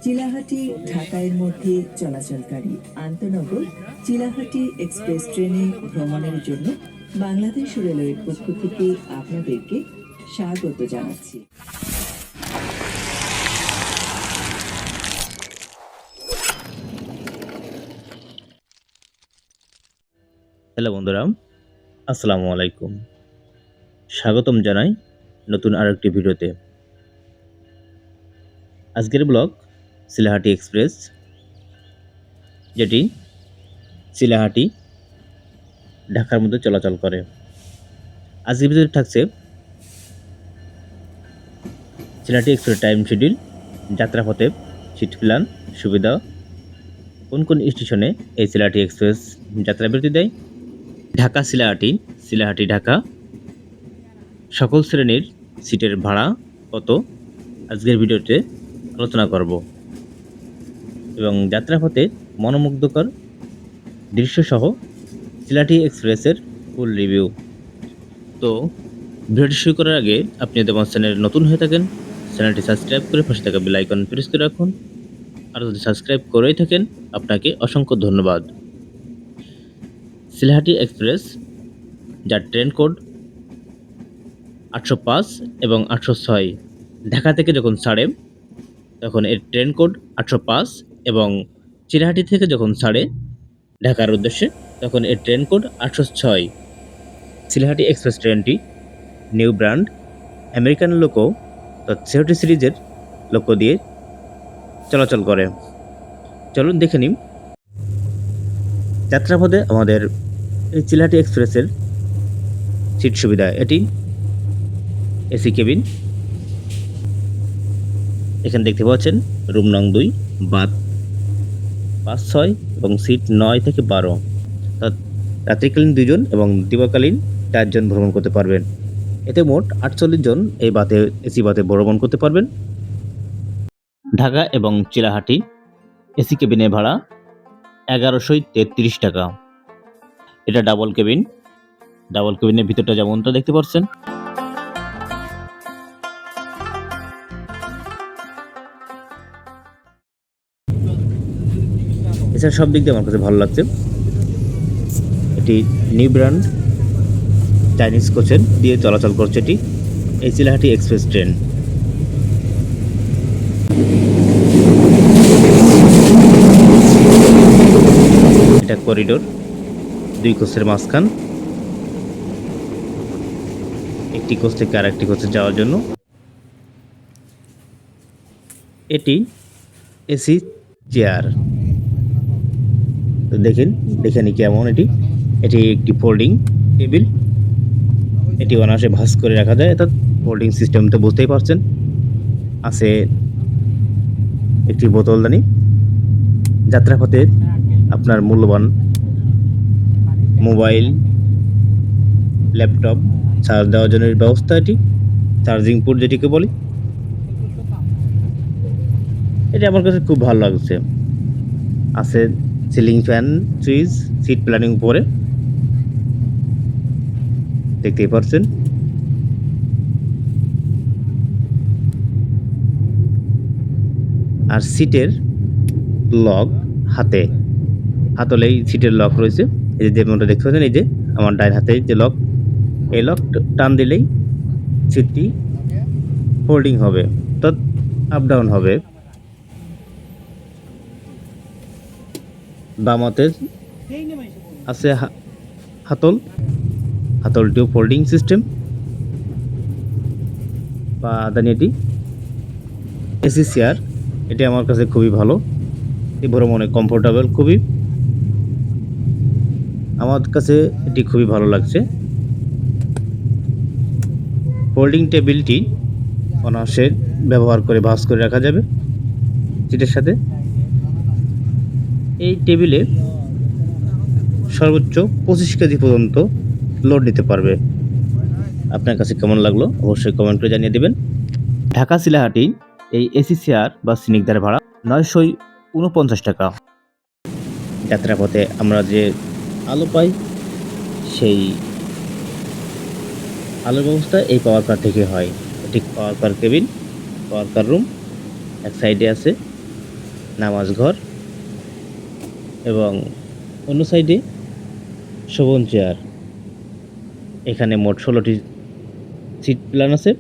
চিলাহাটি ঢাকার মধ্যে চলাচলকারী আন্তনগর চিলাহাটি এক্সপ্রেস ট্রেনে ভ্রমণের জন্য বাংলাদেশ রেলওয়ের পক্ষ থেকে আপনাদেরকে স্বাগত জানাচ্ছি। হ্যালো বন্ধুরা, আসসালামু আলাইকুম। স্বাগতম জানাই নতুন আরেকটি ভিডিওতে। আজকের ব্লগ চিলাহাটি এক্সপ্রেস, যেটি চিলাহাটি ঢাকার মধ্যে চলাচল করে। আজকের ভিডিওতে থাকছে চিলাহাটি এক্সপ্রেস টাইম শিডিউল, যাত্রাপথে, সিট প্ল্যান, সুবিধা, কোন কোন স্টেশনে এই চিলাহাটি এক্সপ্রেস যাত্রা বিরতি দেয়, ঢাকা চিলাহাটি, চিলাহাটি ঢাকা সকল শ্রেণীর সিটের ভাড়া কত, আজকের ভিডিওতে আলোচনা করব এবং যাত্রাপথে মনোমুগ্ধকর দৃশ্যসহ চিলাহাটি এক্সপ্রেসের ফুল রিভিউ। তো ভিডিওটি শুরু করার আগে আপনি যদি আমার চ্যানেল নতুন হয়ে থাকেন, চ্যানেলটি সাবস্ক্রাইব করে পাশে থাকা বেল আইকন প্রেস করে রাখুন। আর যদি সাবস্ক্রাইব করেই থাকেন, আপনাকে অসংখ্য ধন্যবাদ। চিলাহাটি এক্সপ্রেস, যার ট্রেন কোড 805 এবং 806, ঢাকা থেকে যখন ছাড়ে তখন এর ট্রেন কোড 805 এবং চিলাহাটি থেকে যখন ছাড়ে ঢাকার উদ্দেশ্যে তখন এর ট্রেন কোড 806। চিলাহাটি এক্সপ্রেস ট্রেনটি নিউ ব্র্যান্ড আমেরিকান লোকো 66 সিরিজের লোকো দিয়ে চলাচল করে। চলুন দেখে নিন যাত্রাপথে আমাদের এই চিলাহাটি এক্সপ্রেসের সিট সুবিধা। এটি এসি কেবিন, এখানে দেখতে পাচ্ছেন রুম নং 2, বাথ 5, 6 এবং সিট 9 থেকে 12। অর্থাৎ রাত্রিকালীন 2 জন এবং দিবাকালীন 4 জন ভ্রমণ করতে পারবেন। এতে মোট 48 জন এই বাসে, এসি বাসে ভ্রমণ করতে পারবেন। ঢাকা এবং চিলাহাটি এসি কেবিনের ভাড়া 1133 টাকা। এটা ডাবল কেবিন, ডাবল কেবিনের ভিতরটা যেমনটা দেখতে পাচ্ছেন। এছাড়া সব দিক দিয়ে আমার কাছে ভালো লাগছে। এটি নিউ ব্র্যান্ড চাইনিজ কোচের দিয়ে চলাচল করছে এটি এই চিলাহাটি এক্সপ্রেস ট্রেন। এটা করিডোর, 2 কোচের মাঝখান, একটি কোচ থেকে আরেকটি কোচে যাওয়ার জন্য। এটি এসি চেয়ার, দেখে নি কেমন। এটি একটি ফোল্ডিং টেবিল, এটি অনায়াসে ভাঁজ করে রাখা যায়। অর্থাৎ ফোল্ডিং সিস্টেম তো বুঝতেই পারছেন। আছে একটি বোতলদানি, যাত্রাপথে আপনার মূল্যবান মোবাইল, ল্যাপটপ চার্জ দেওয়ার জন্য ব্যবস্থা, এটি চার্জিং পোর্ট যেটিকে বলি। এটি আমার কাছে খুব ভালো লাগছে। আছে ceiling fan, switch, seat planning উপরে দেখতেই পাচ্ছেন। আর সিটের লক হাতলেই সিটের লক রয়েছে। এই যে যেমনটা দেখতে পাচ্ছেন, এই যে আমার ডাইন হাতে যে লক, এই লক টান দিলেই সিটটি ফোল্ডিং হবে, অর্থাৎ আপ ডাউন হবে। বাম হাতে আছে হাতলটিও ফোল্ডিং সিস্টেম বা দানিয়াটি এসি চেয়ার। এটি আমার কাছে খুবই ভালো, এই ভ্রমণে কমফোর্টেবল খুবই। আমার কাছে এটি খুবই ভালো লাগছে। ফোল্ডিং টেবিলটি অনায়াসে ব্যবহার করে ভাঁজ করে রাখা যাবে সিটের সাথে। এই টেবিলে সর্বোচ্চ 25 কেজি পর্যন্ত লোড নিতে পারবে। আপনার কাছে কেমন লাগলো অবশ্যই কমেন্ট করে জানিয়ে দেবেন। ঢাকা চিলাহাটি এই এসি চেয়ার বা সিনিকদার ভাড়া 949 টাকা। যাত্রাপথে আমরা যে আলো পাই, সেই আলোর ব্যবস্থা এই পাওয়ার কার থেকে হয়। এটি পাওয়ার কার কেবিন, পাওয়ার কার রুম। এক সাইডে আছে নামাজ ঘর এবং অন্য সাইডে শোভন চেয়ার। এখানে মোট 16টি সিট প্ল্যান আছে।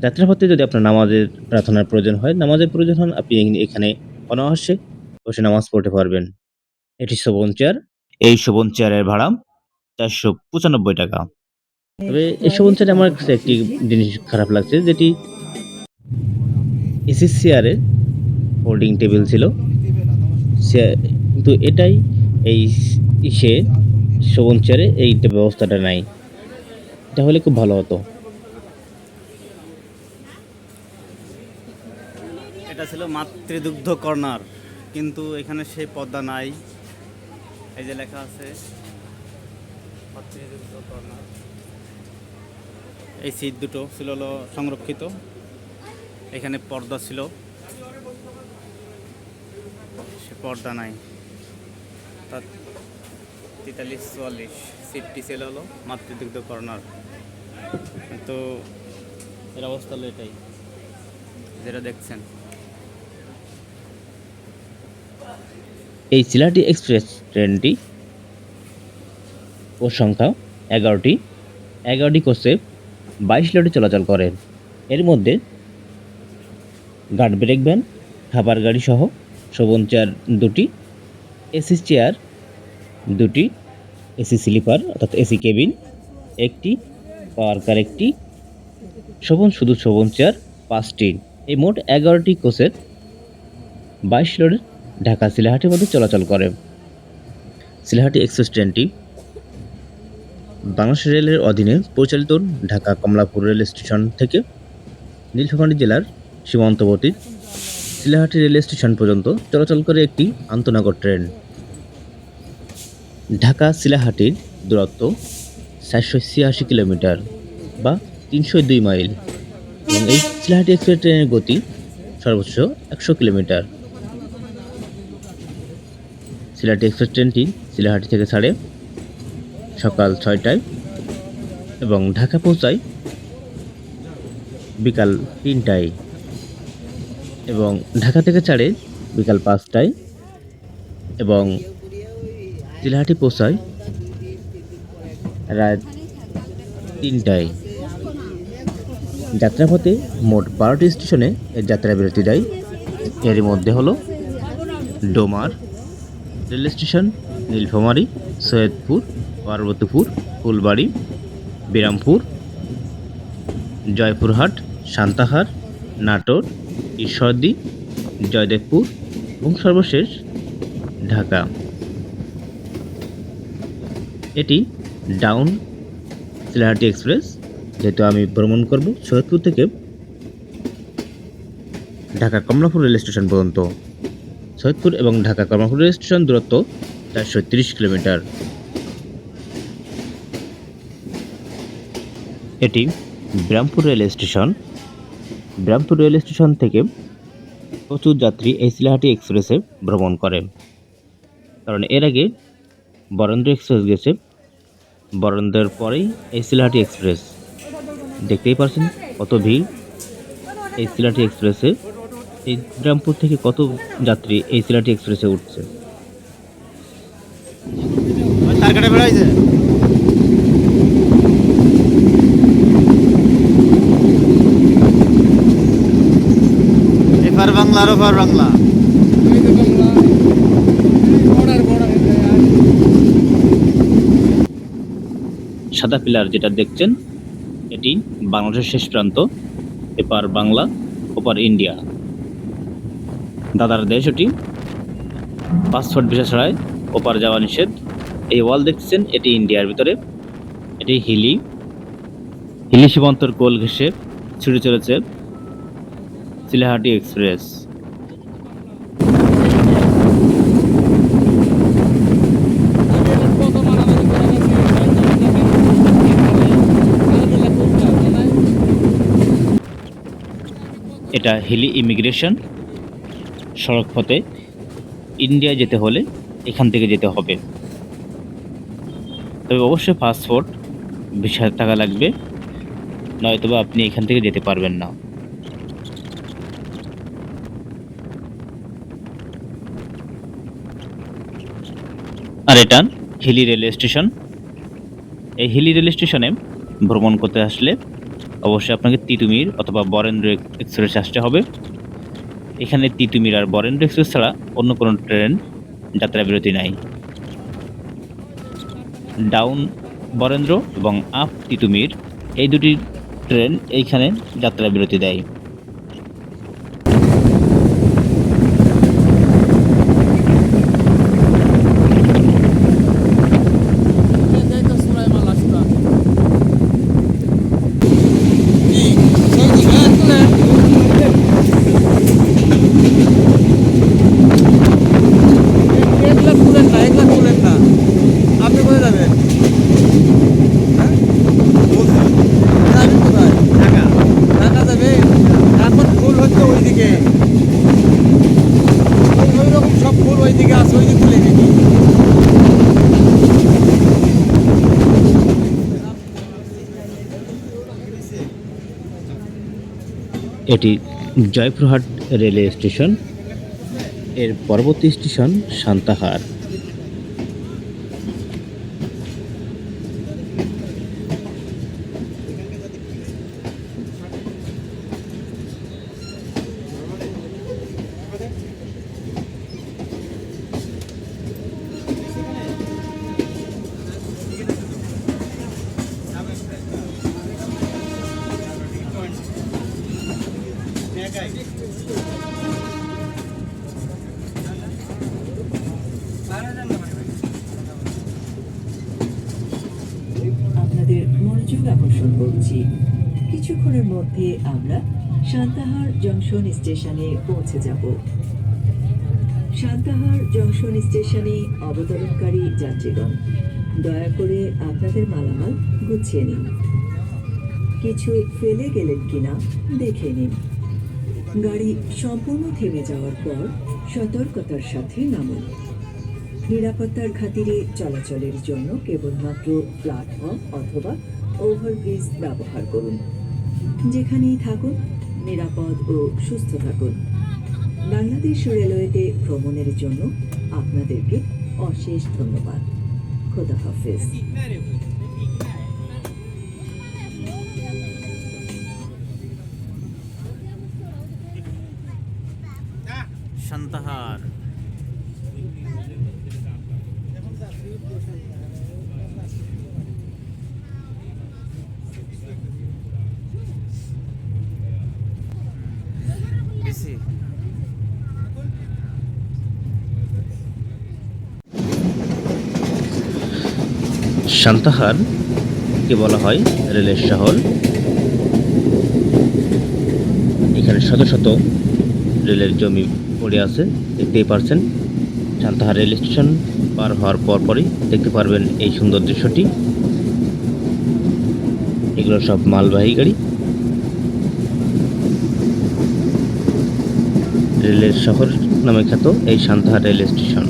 যাত্রাপথে যদি আপনার নামাজের প্রার্থনার প্রয়োজন হয়, নামাজের প্রয়োজন হন, আপনি এখানে অনায়াসে বসে নামাজ পড়তে পারবেন। এটি শোভন চেয়ার। এই শোভন চেয়ারের ভাড়া 495 টাকা। তবে এই শোভন চেয়ারে আমার কাছে একটি জিনিস খারাপ লাগছে, যেটি এসি চেয়ারে হোল্ডিং টেবিল ছিল, কিন্তু এটাই এই ইসে শোভন চেয়ারে এই ব্যবস্থাটা নাই। এটা হলে খুব ভালো হতো। এটা ছিল মাতৃদুগ্ধ কর্নার, কিন্তু এখানে সেই পর্দা নাই। এই যে লেখা আছে মাতৃদুগ্ধ কর্নার। এই সিট দুটো ছিল হলো সংরক্ষিত, এখানে পর্দা ছিল, সে পর্দা নাই। তার 43-44 সিটটি ছিল হলো মাতৃদুগ্ধ কর্নার, কিন্তু এর অবস্থা হলো এটাই যেটা দেখছেন। এই সিলাহাটি এক্সপ্রেস ট্রেনটি ও সংখ্যা 11টি কোচে 22 লটে চলাচল করে। এর মধ্যে গার্ড ব্রেক ভ্যান, খাবার গাড়ি সহ শোভন চেয়ার 2টি, এসি চেয়ার 2টি, এসি স্লিপার অর্থাৎ এসি কেবিন 1টি, পাওয়ার কার 1টি, শুধু শোভন চেয়ার 5টি। এই মোট 11টি কোচের 22 লটে ঢাকা সিলাহাটির মধ্যে চলাচল করে। সিলাহাটি এক্সপ্রেস ট্রেনটি বাংলাদেশ রেলের অধীনে পরিচালিত ঢাকা কমলাপুর রেল স্টেশন থেকে নীলফামারী জেলার সীমান্তবর্তী সিলাহাটি রেল স্টেশন পর্যন্ত চলাচল করে একটি আন্তনগর ট্রেন। ঢাকা সিলাহাটির দূরত্ব 486 কিলোমিটার বা 302 মাইল এবং এই সিলাহাটি এক্সপ্রেস ট্রেনের গতি সর্বোচ্চ 100 কিলোমিটার। সিলাহাটি এক্সপ্রেস ট্রেনটি সিলাহাটি থেকে ছাড়ে সকাল 6টায় এবং ঢাকা পৌঁছায় বিকাল 3টায় এবং ঢাকা থেকে ছাড়ে বিকাল 5টায় এবং সিলাহাটি পৌঁছায় রাত 3টায়। যাত্রাপথে মোট 12টি স্টেশনে এর যাত্রা বিরতি দেয়। এর মধ্যে হলো ডোমার রেল স্টেশন, নীলফামারী, সৈয়দপুর, পার্বতীপুর, ফুলবাড়ি, বিরামপুর, জয়পুরহাট, সান্তাহার, নাটোর, ঈশ্বরদী, জয়দেবপুর এবং সর্বশেষ ঢাকা। এটি ডাউন সিলাহাটি এক্সপ্রেস। যেহেতু আমি ভ্রমণ করব সৈয়দপুর থেকে ঢাকা কমলাপুর রেল স্টেশন পর্যন্ত। সৈয়দপুর এবং ঢাকা কমলাপুর রেল স্টেশন দূরত্ব 430 কিলোমিটার। এটি Birampur rail station. Birampur rail station থেকে প্রচুর যাত্রী এই সিলাহাটি এক্সপ্রেসে ভ্রমণ করে, কারণ এর আগে বরেন্দ্র এক্সপ্রেস গেছে, বরেন্দ্রের পরেই এই সিলাহাটি এক্সপ্রেস। দেখতেই পাচ্ছেন কত ভিড় এই সিলাহাটি এক্সপ্রেসে। এই বিরামপুর থেকে কত যাত্রী এই সিলাহাটি এক্সপ্রেসে উঠছে। এপার বাংলা আর ওপার বাংলা। সাদা পিলার যেটা দেখছেন, এটি বাংলাদেশের শেষ প্রান্ত। এপার বাংলা, ওপার ইন্ডিয়া। দাদার দেশ ওটি। পাসপোর্ট ভিসা ছাড়াই ওপার যাওয়া নিষেধ। এই ওয়াল দেখছেন, এটি ইন্ডিয়ার ভিতরে। এটি হিলি সীমান্তর কোল ঘেঁষে ছুটে চলেছে সিলাহাটি এক্সপ্রেস। এটা হিলি ইমিগ্রেশন। সড়ক পথে ইন্ডিয়া যেতে হলে এখান থেকে যেতে হবে, তবে অবশ্যই পাসপোর্ট ভিসা টাকা লাগবে, নয়তোবা আপনি এখান থেকে যেতে পারবেন না। আর এটা হিলি রেলওয়ে স্টেশন। এই হিলি রেলওয়ে স্টেশনে ভ্রমণ করতে আসলে অবশ্যই আপনাকে তিতুমির অথবা বরেন্দ্র এক্সপ্রেস আসতে হবে। এখানে তিতুমির আর বরেন্দ্র এক্সপ্রেস ছাড়া অন্য কোনো ট্রেন যাত্রা বিরতি নাই। ডাউন বরেন্দ্র এবং আপ তিতুমির এই দুটি ট্রেন এইখানে যাত্রা বিরতি দেয়। আপনি কোথায় যাবেন? হ্যাঁ? যাবেন কোথায়? ঢাকা যাবে? এখন ফুল হচ্ছে ওইদিকে। ওই রকম সব ফুল ওইদিকে আছে, ওইদিকে তুলে নাকি? এটি জয়পুরহাট রেলওয়ে স্টেশন। এর পরবর্তী স্টেশন সান্তাহার। আপনাদের মনোযোগ আকর্ষণ করছি, কিছুক্ষণের মধ্যে আমরা সান্তাহার জংশন স্টেশনে পৌঁছে যাব। সান্তাহার জংশন স্টেশনে অবতরণকারী যাত্রীগণ, দয়া করে আপনাদের মালামাল গুছিয়ে নিন। কিছু ফেলে গেলেন কিনা দেখে নিন। গাড়ি সম্পূর্ণ থেমে যাওয়ার পর সতর্কতার সাথে নামুন। নিরাপত্তার খাতিরে চলাচলের জন্য কেবলমাত্র প্ল্যাটফর্ম অথবা ওভারব্রিজ ব্যবহার করুন। যেখানেই থাকুন নিরাপদ ও সুস্থ থাকুন। বাংলাদেশ রেলওয়েতে ভ্রমণের জন্য আপনাদেরকে অশেষ ধন্যবাদ। খোদা হাফেজ। সান্তাহার। সান্তাহার কে বলা হয় রেলের শহর। এখানে শত শত রেলের জমি পড়ে আছে, দেখতেই পারছেন। সান্তাহার রেল স্টেশন পার হওয়ার পরপরই দেখতে পারবেন এই সুন্দর দৃশ্যটি। এগুলো সব মালবাহী গাড়ি। রেলের শহর নামে খ্যাত এই Santahar rail station.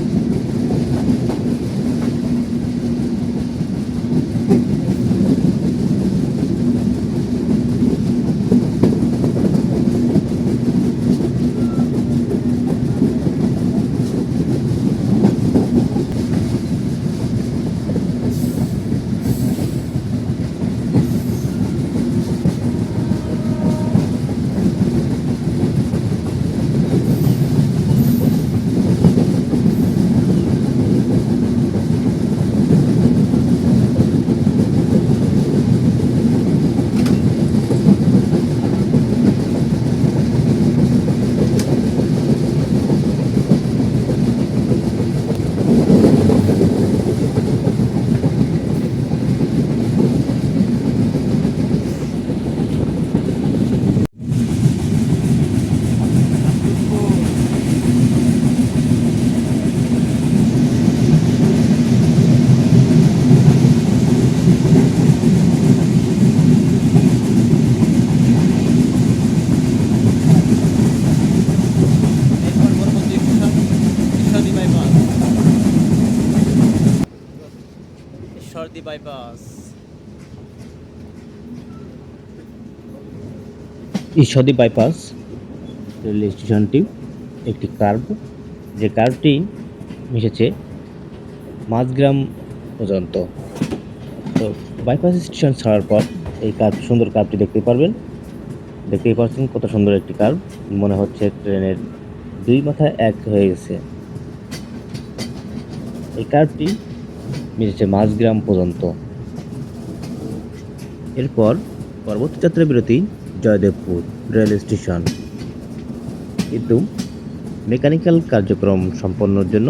Ishwardi bypass. Ishwardi bypass rail স্টেশনটি একটি কার্ভ, যে কার্ভটি মিশেছে মাঝগ্রাম পর্যন্ত। তো বাইপাস স্টেশন ছাড়ার পর এই কার্ভ, সুন্দর কার্ভটি দেখতেই পাচ্ছেন কত সুন্দর একটি কার্ভ। মনে হচ্ছে ট্রেনের দুই মাথা এক হয়ে গেছে। এই কার্ভটি মিশেছে মাঝগ্রাম পর্যন্ত। এরপর পরবর্তী যাত্রা বিরতি জয়দেবপুর রেল স্টেশন, কিন্তু মেকানিক্যাল কার্যক্রম সম্পন্নের জন্য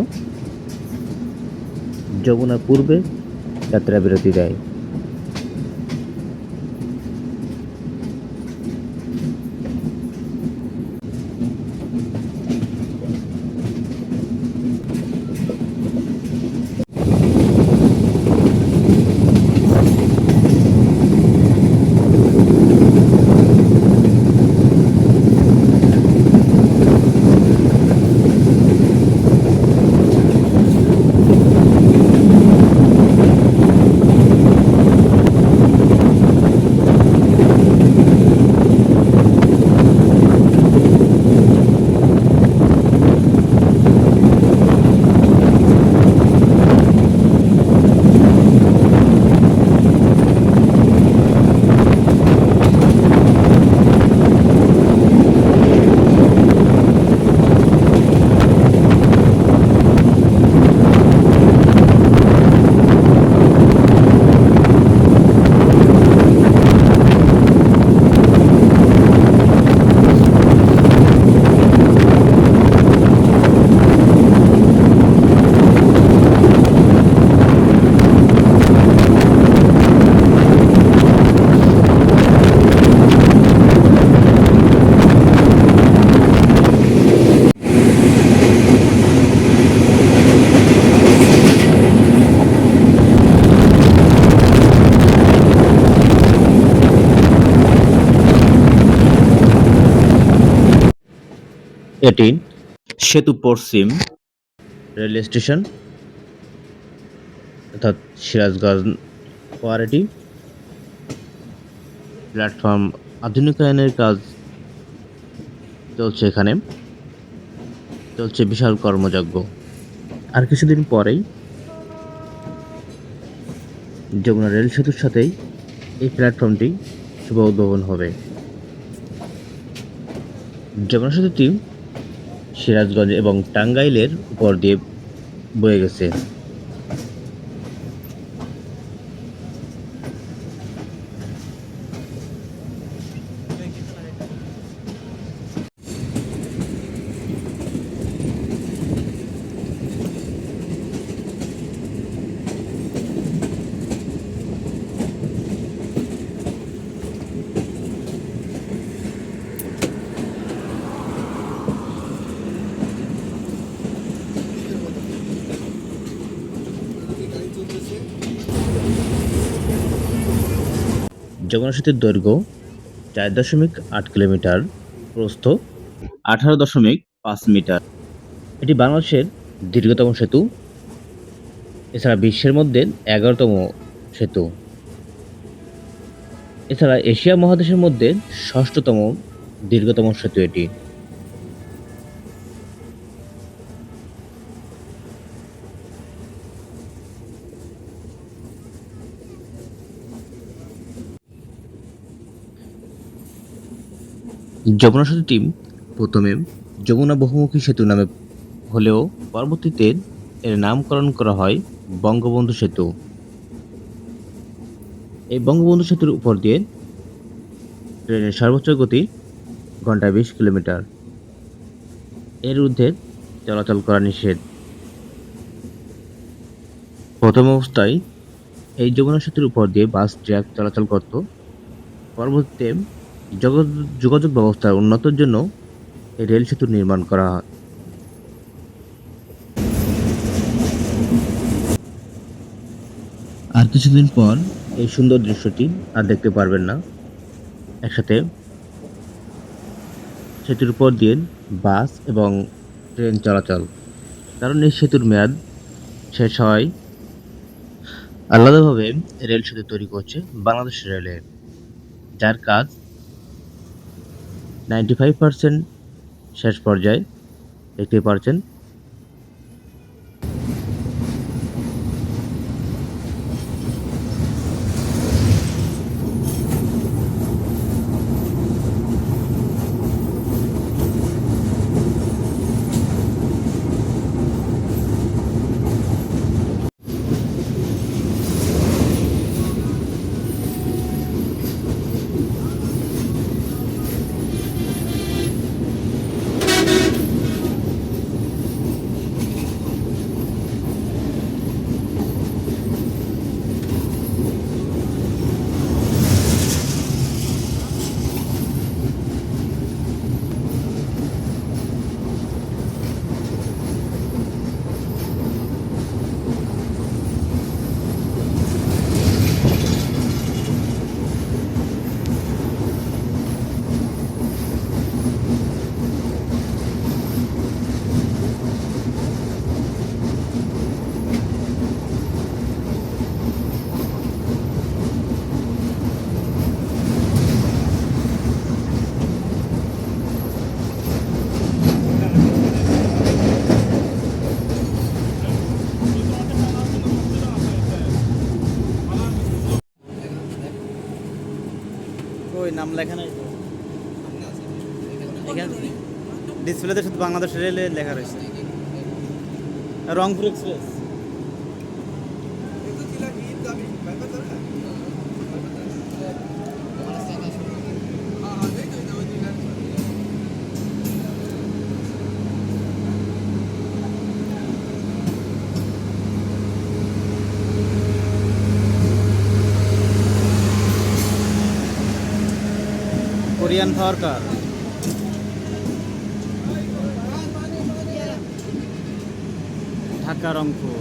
যমুনা পূর্বে যাত্রা বিরতি দেয়। এটি সেতু পশ্চিম রেল স্টেশন, অর্থাৎ সিরাজগঞ্জ ওয়ারেটি প্ল্যাটফর্ম আধুনিকায়নের কাজ চলছে। এখানে চলছে বিশাল কর্মযজ্ঞ। আর কিছুদিন পরেই যমুনা রেল সেতুর সাথেই এই প্ল্যাটফর্মটি শুভ উদ্বোধন হবে। যমুনা সেতুটি সিরাজগঞ্জ এবং টাঙ্গাইলের উপর দিয়ে বয়ে গেছে। যমুনা সেতুর দৈর্ঘ্য 4.8 কিলোমিটার, প্রস্থ 18.5 মিটার। এটি বাংলাদেশের দীর্ঘতম সেতু, এছাড়া বিশ্বের মধ্যে 11তম সেতু, এছাড়া এশিয়া মহাদেশের মধ্যে 6ষ্ঠতম দীর্ঘতম সেতু এটি। যমুনা সেতুটি প্রথমে যমুনা বহুমুখী সেতু নামে হলেও পরবর্তীতে এর নামকরণ করা হয় বঙ্গবন্ধু সেতু। এই বঙ্গবন্ধু সেতুর উপর দিয়ে ট্রেনের সর্বোচ্চ গতি ঘন্টায় 20 কিলোমিটার। এর ঊর্ধ্বে চলাচল করা নিষেধ। প্রথম অবস্থায় এই যমুনা সেতুর উপর দিয়ে বাস, ট্রাক চলাচল করত। পরবর্তীতে যোগাযোগ ব্যবস্থার উন্নতির জন্য এই রেল সেতু নির্মাণ করা হয়। আর কিছুদিন পর এই সুন্দর দৃশ্যটি আর দেখতে পারবেন না। একসাথে সেতুর উপর দিয়ে বাস এবং ট্রেন চলাচল, কারণ এই সেতুর মেয়াদ শেষ হয়। আলাদাভাবে রেল সেতু তৈরি করছে বাংলাদেশ রেলওয়ে, যার কাজ 95% শেষ পর্যায়ে। দেখতে পাচ্ছেন ওই নাম লেখা নাই তো। এখানে ডিসপ্লেতে শুধু বাংলাদেশ রেলে লেখা রয়েছে। রংপুর এক্সপ্রেস। কোরিয়ান পাওয়ার কার। ঢাকা রংপুর।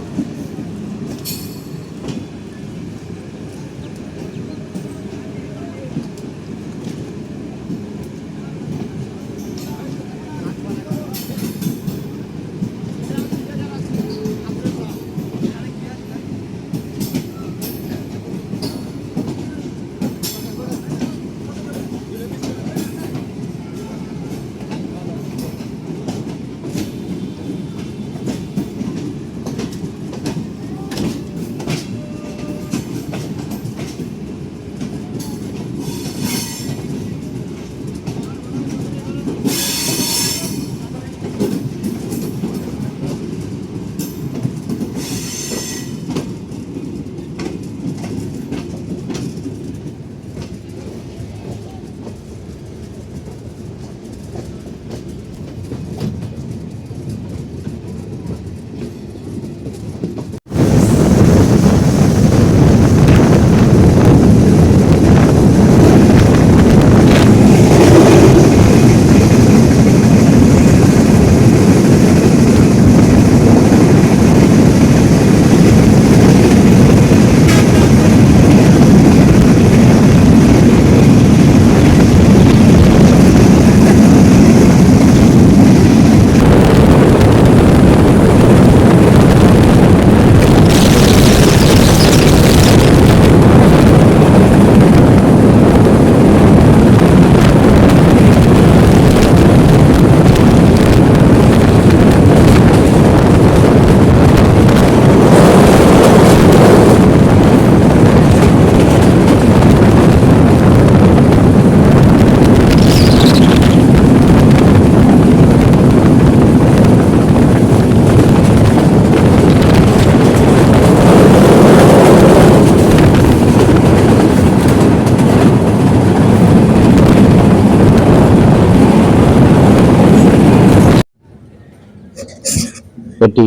এটি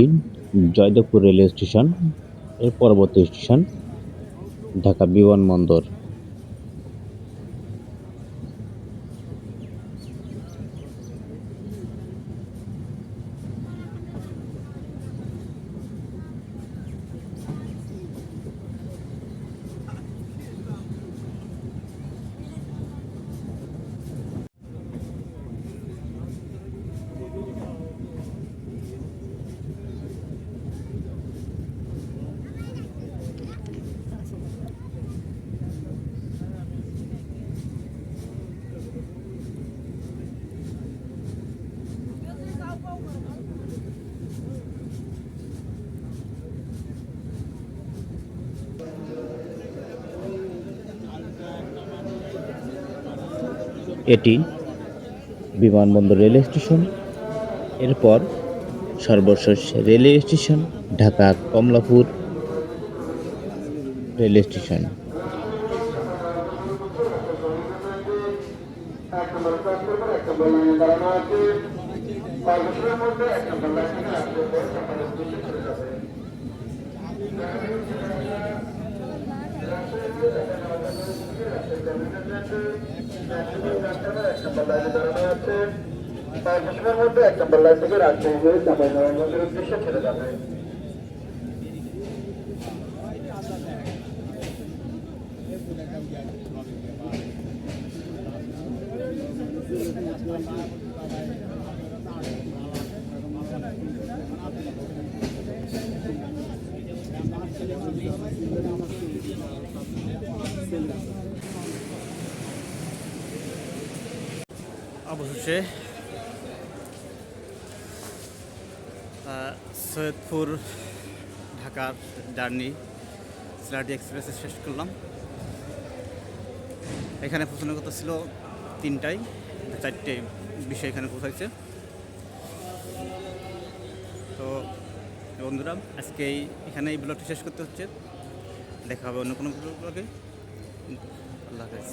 জয়দেবপুর রেলওয়ে স্টেশন এর পরবর্তী স্টেশন ঢাকা বিমানবন্দর। এটি বিমানবন্দর রেলওয়ে স্টেশন। এরপর সর্বশেষ railway station Dhaka Kamalapur railway station. মধ্যে 1 নম্বর লাইন থেকে রাজশাহী হয়ে চাঁপাইনবাবগঞ্জের উদ্দেশ্যে ছেড়ে যাবে। অবশেষে সৈয়দপুর ঢাকার জার্নি সিলেটি এক্সপ্রেসে শেষ করলাম। এখানে পৌঁছানোর কথা ছিল 3টায়, 4টে বিষয় এখানে পৌঁছাইছে। তো বন্ধুরা, আজকে এখানে এই ব্লগটি শেষ করতে হচ্ছে। দেখা হবে অন্য কোনো ব্লগে। আল্লাহ হাফেজ।